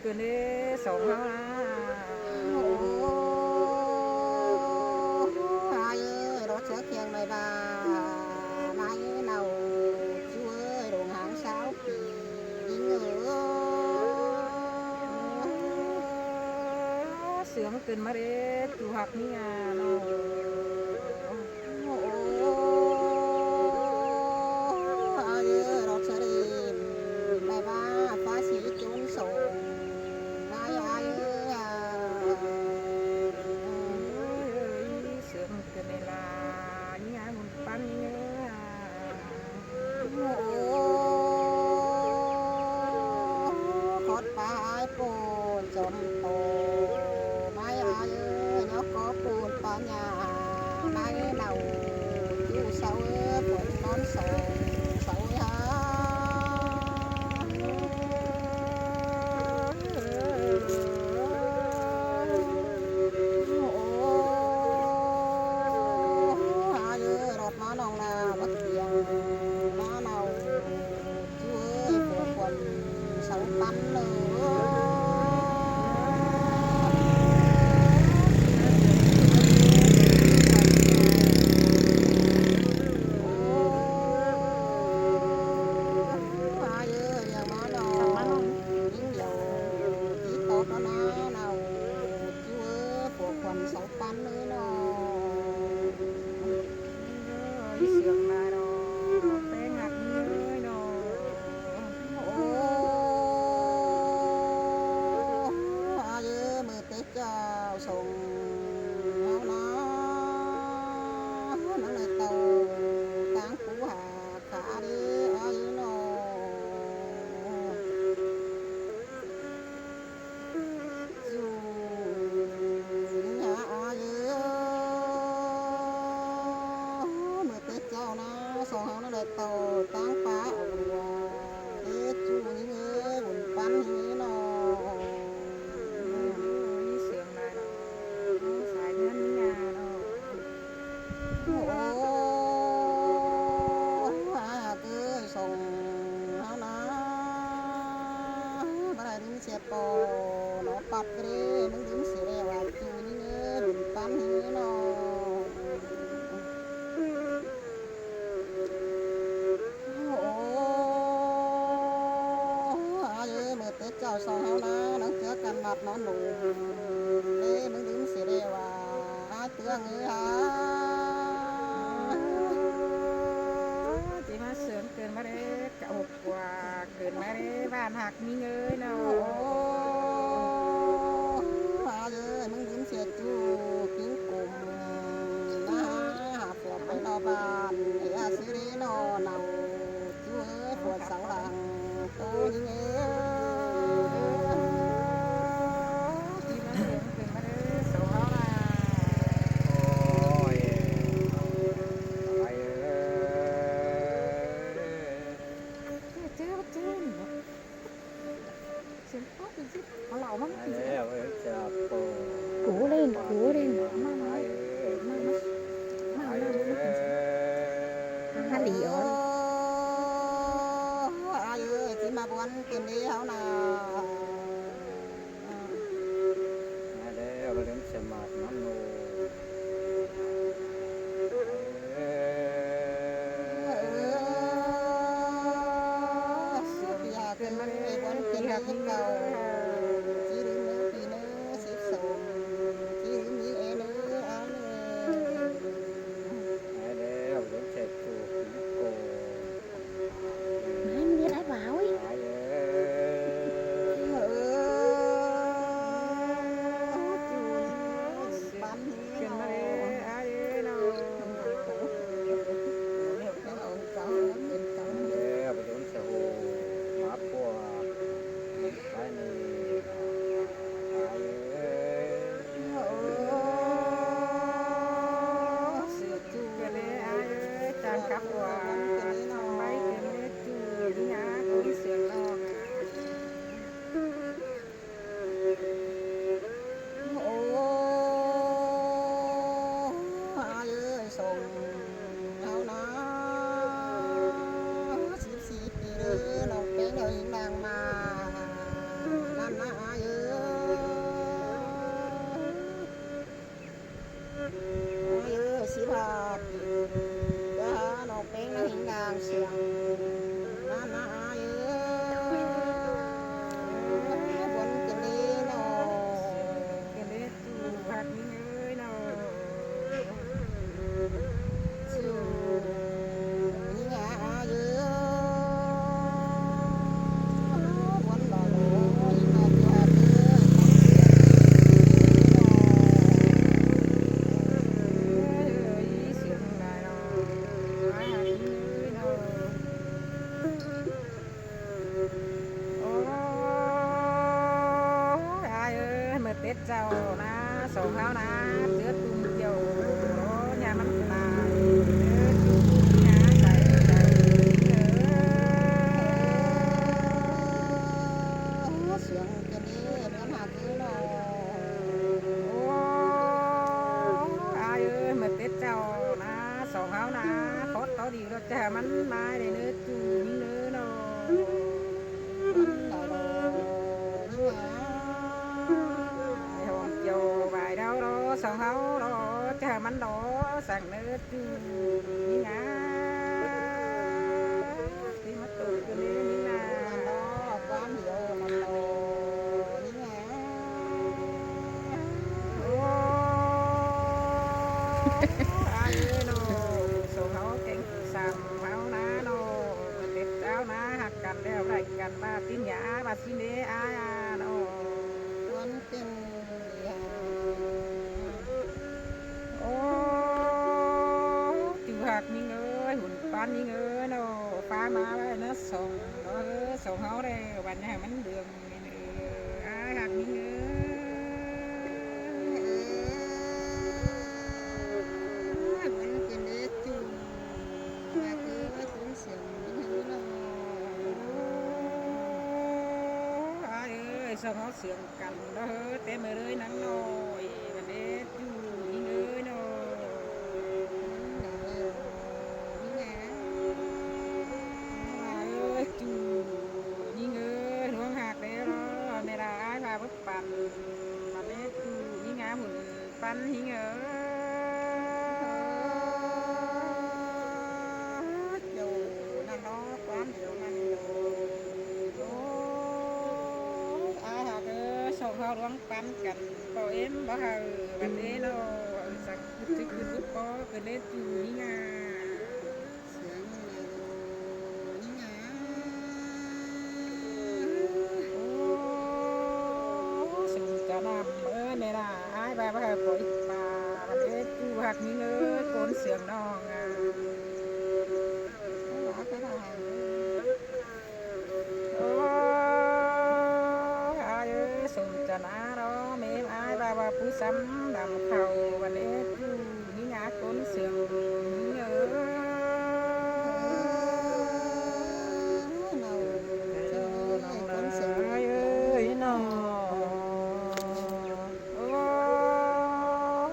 คืนนี้ส่งมาrốt sữa kiêng mày bà mai nào chúa đồng hàng sáu kỳ đi ngựa เสือมันเกินมาเด้จูหักนี่เนาะrốt sữa đi mày bà phá sĩ chốn sổ ai aiเสือมันเกินเวลานี่มันปั้นนี่khót bài bồn chấm tổ mai ai nó có bồn pa nhà mai nào chú sáu bồn nón sầu sầu ha ai rọt má nòng là bất tiền má nào chú ơi bồn quần sầu bắn nữa tàu táng phá để chú những người buồn bắn những nó sườn này nó xài đến nhà nó cứ sòng nó bắt đầu đứng xe bò nó bắt cái đứng đứng xe đèo chú những người buồn bắn những nó chào sau hao na nắng chứa căn mặt nó nụ để nắng đứng xì đeo ai tương người chị mà sướngเกิน มาเด้กะหกกว่าเกินมาเด้บ้านหักมีเงยเนาะnắng đứng xì chú kính cùng naหาฝนไปนอบ้านเฮียซื้อดีนอเนาchú ơiฝนเสาหลังโตยิ่งเอ้cố lên hát đi ơi ai ơi chỉ mà buồn tiền đi hảo nào để ở đến xem mặt nó สองเฮานะเสือตุ่มเกี่ยวnhàมันตายงาใส่ใจเสียงจะดีเดินหาคือเรา โอ้อายเอ้ยมาเต็ดเจ้านะสองเฮานะโคตรต่อดีแล้วแต่มันมาได้เนื้อจูนี่เนื้อเนาะเกี่ยวใบดาวรอสองเฮารอแต่มันรอสั่งเนื้อจูนี่งาที่มาตูกันนี้นี่นา ความเดียวมันโตนี่ไง โอ้อายเอ้ยเนาะสองเฮาเก่งสามเฮานะเนาะเด็ดเจ้านะหักกันแล้วไรกันมาติ้นหยาบาสิเนอายเนาะ วันเป็นยา โอ้จือหักนี่เอ้ยหุ่นปานนี่เอ้ยเนาะฟ้ามาไว้เนาะส่งเนาะส่งเฮาได้วันนี้มันเดือมนี่เอ้ยอายหักนี่เอ้ย วันเป็นเด็กจุ่มมาคือว่าจุ่มเสียงนี่ให้เรา อายเอ้ยส่งเฮาเสียงกันเด้อเต็มเลยนังน้อยวันนี้อยู่นี่เอ้ยเนาะ นี่ไง อายเอ้ยจูนี่เอ้ยหลวงหักแล้วเนาะในร้านมาปุ๊บปั่นวันนี้จูนี่งาหุ่นปั้นนี่เอ้ย อยู่นั่นเนาะความเดียวนั่นอยู่ โอ้ยอายหักเอ้ยส่งเขาหลวงปั้นกันบ่เอ็มบ่เฮาวันนี้เนาะสักทึกคือปุ๊บก็เกิดเล่นจูนี่งา เสียงอะไรนี่ไง โอ้สุจะนำในร้านอายไปบ่เฮาปล่อยปลาวันนี้จูหักนี่เอ้ยโกนเสียงน้องอ่ะ หาไปได้ โอ้ยอายเอ้ยสมจะนาเนาะเมมอายบาผู้ซ้ำดำเข่าวันนี้จูนี่งาก้นเสียงนี่เอ้ย เรา เจ้า จะ น้อง ให้ เล คนเสียง ยเอ้ยน้องโอ้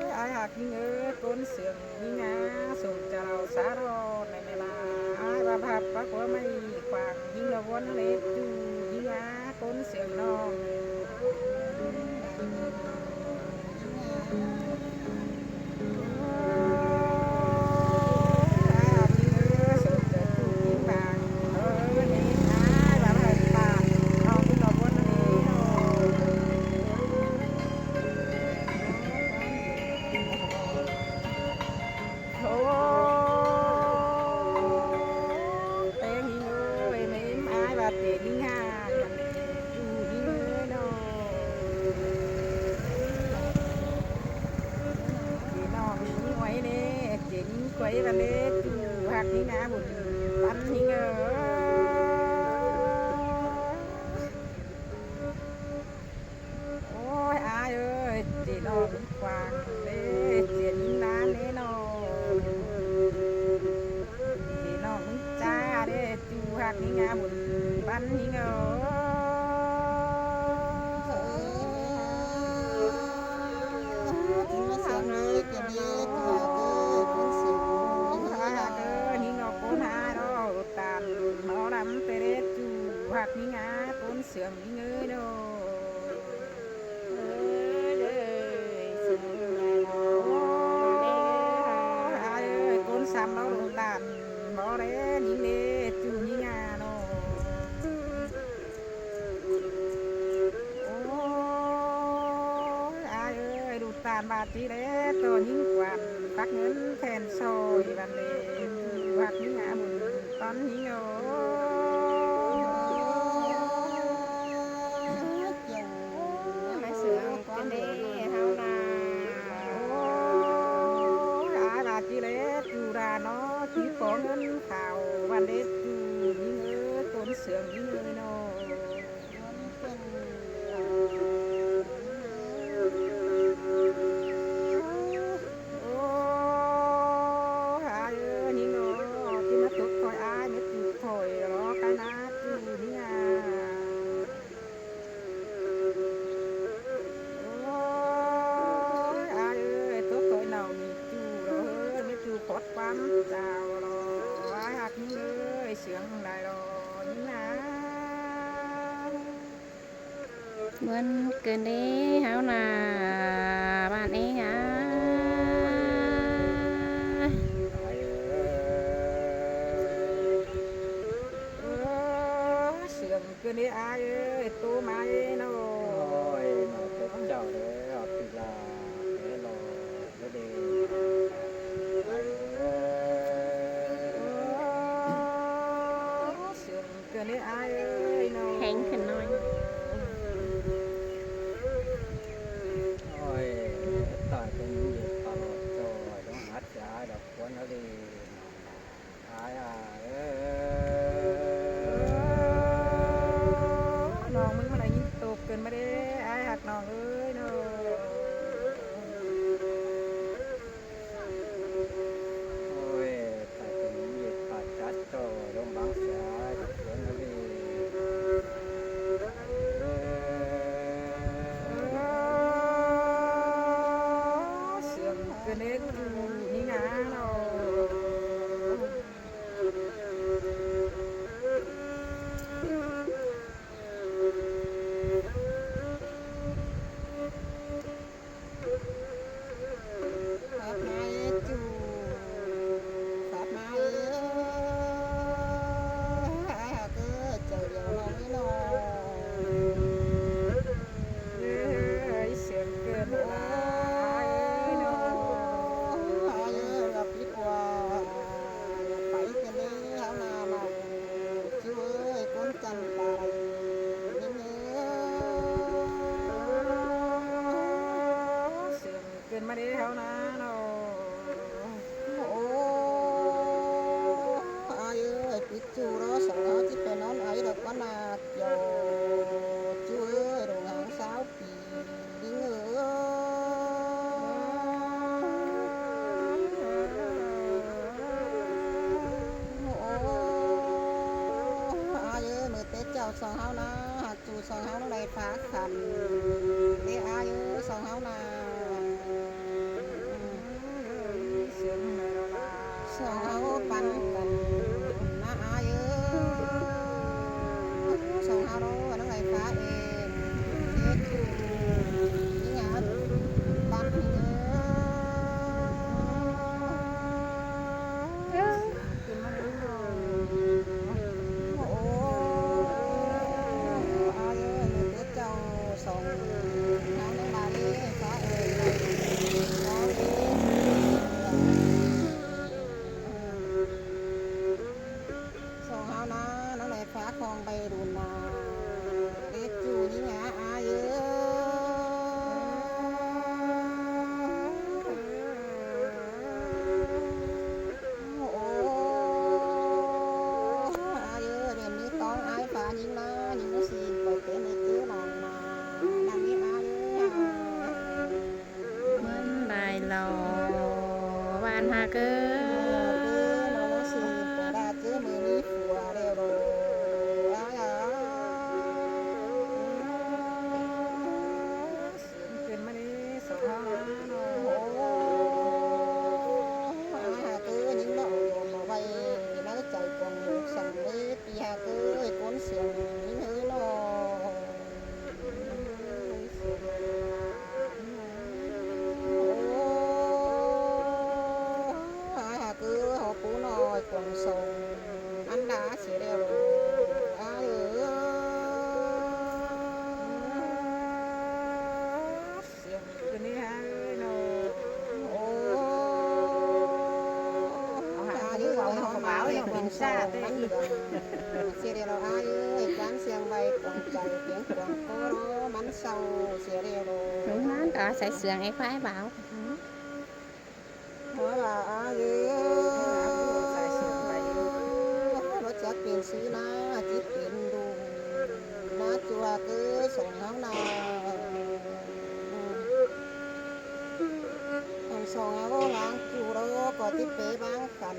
ยอายหักนี่เอ้ยก้นเสียงนี่งาสมจะเราสารอในเวลาอายบาพับปะกัวไม่ขวางยิ่งละวนเล็ดจูนี่งาก้นเสียงน้อง quấy và lê hạt đi ngã một bắn đi ngờ ôi ai ơi chị nó cũng quàng lê chuyện đá lê nó chị nó cũng cha đê chú hạt đi ngã một bắn đi ngờ hạt ní ngá cuốn sườn ní ngơi đâu ai ơi cuốn xăm nó đồ tàn bỏ đấy ní nê chú ní ngá đâu ai ơi đồ tàn bà tí đấy tôi những quạt bác ngấn thèn sôi và lê hạt ní ngá buồn con ní ngơi chỉ lẽ chú ra nó chỉ có ngân khảo và để chú những người cuốn sướng những người nó Muốn cơn đi háo là bạn ấy hả? ไอ้เสียงเกินนี้อายเอ้ยตัวมาเอ้ยโน โอ้ยมาเป็นเจ้าเลยอภิลาเอโลแล้วดีไอ้ เสียงเกินนี้อายเอ้ยโน Hẹn khẩn nói โอ้ยตายเป็นเหยียดตลอดจอยต้องหัดใจดอกควนแล้วดีไอ้เอ้ย น้องมึงมาไหนยิงตกเกินมาเด้อายหักน้องเอ้ยโน โอ้ยตายเป็นเหยียดปาดจัดจอยต้องบังเสียดอกควนแล้วดีเอ้ย เสียงเกินนี้นี่งาโน Pháp mai chu Pháp mai ai hà cứ chờ điều nó mới nó เอ้ยเสียงเกินอายเอ้ยโน ai gặp biết qua phải cái đấy hảo nào mà chú ơi con chân bài nhớ เสียงเกินมาเด้อเฮานะโน ai ơi biết chú đó sợ nó chỉ phải nón ấy được con là dầu chú ơi đồ hàng sáu kỳ đi ngựa ai ơi mười tết chào sòng háo na hạt chú sòng háo nó đầy phá khăn để ai ơi sòng háo na เสียงแม่ลา sòng háo bắn cần na ai ơi sòng háo đó nó đầy phá em để chú đi nhà bắn nhớ เกินมาเด้อโน ai ơi người tết châu sòng háo nó bà đi phá em nó đi sòng háo nó đầy phá con bay đùn mà để chú đi nhà ai ơi ai ơi đèn ní con ai phá nhìn nó xin bởi tên này chứ làm mà làm biết ai ơi Muốn bài lò bạn hà cơ nó xin bởi đa chứ mười ní phùa đều đồ ai à เสียงเกินมาเด้อสองเฮานะโน ai hà cứ những nó mà vay nó chạy còn sẵn đi thì hà cứ cuốn xiềng những thứ nó ai hà cứ họ cú nồi còn sầu ăn đá chỉ đều ai ơi เสียงเกินนี้ฮะเอ้ยโน ai ơi họ bảo là mình xa thế xe đều ai ơi quán xiềng bay còn chạy tiếng còn cố đó bắn sâu xe đều Đúng lắm, có sẽ sườn ấy khoái bảo nói là ai ơi nó chắc tiền sĩ na chỉ tiền đủ na chùa cứ sống hóng na còn sống hóng láng chùa đó có tiếp tế bán khẩn